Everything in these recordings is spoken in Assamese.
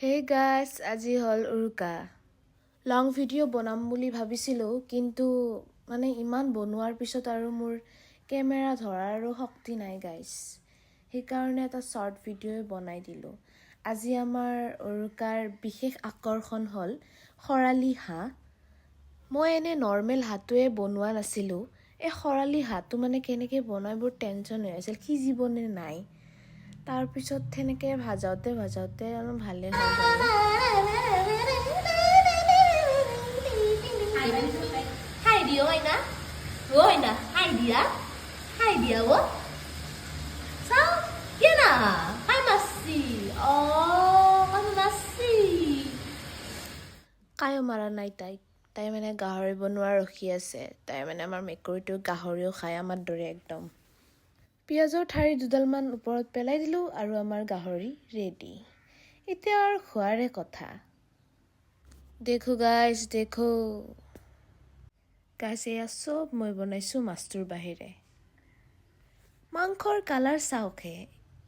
হে গাইছ, আজি হ'ল উৰুকা। লং ভিডিঅ' বনাম বুলি ভাবিছিলোঁ, কিন্তু ইমান বনোৱাৰ পিছত আৰু মোৰ কেমেৰা ধৰাৰ আৰু শক্তি নাই গাইছ। সেইকাৰণে এটা শ্বৰ্ট ভিডিঅ'ই বনাই দিলোঁ। আজি আমাৰ উৰুকাৰ বিশেষ আকৰ্ষণ হ'ল খৰালি হাঁহ। মই এনে নৰ্মেল হাঁহটোৱে বনোৱা নাছিলোঁ। এই খৰালি হাঁহটো কেনেকৈ বনাই বৰ টেনশ্যন হৈ আছিল, সিজিবনে নাই। তাৰপিছত সেনেকৈ ভাজাওঁতে অলপ ভালে হ'ল বাৰু। Hai dia Oina. Oina, hai dia. Hai dia wo. Sao? Kia na? Hai masih. Oh, kamu masih. Caio মাৰা নাই তাইক। তাই গাহৰি বনোৱা ৰখি আছে। তাই আমাৰ মেকুৰীটো গাহৰিও খায়, আমাৰ দৰে একদম। পিঁয়াজৰ ঠাৰি দুডালমান ওপৰত পেলাই দিলোঁ আৰু আমাৰ গাহৰি ৰেডি। এতিয়া আৰু খোৱাৰে কথা। দেখো গাইছ, দেখো গাইছ, এয়া চব মই বনাইছোঁ মাছটোৰ বাহিৰে। মাংসৰ কালাৰ চাওকহে,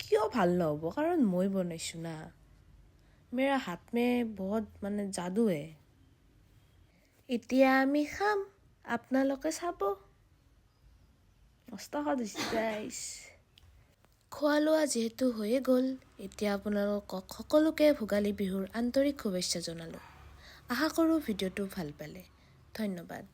কিয় ভাল নহ'ব, কাৰণ মই বনাইছোঁ না। মেৰা হাত মে বহুত যাদু হে। এতিয়া আমি খাম, আপোনালোকে চাব। মস্ত সোৱাদ হৈছে গাইছ। খোৱা লোৱা যিহেতু হৈয়ে গ'ল, এতিয়া আপোনালোকক সকলোকে ভোগালী বিহুৰ আন্তৰিক শুভেচ্ছা জনালোঁ। আশা কৰোঁ ভিডিঅ'টো ভাল পালে। ধন্যবাদ।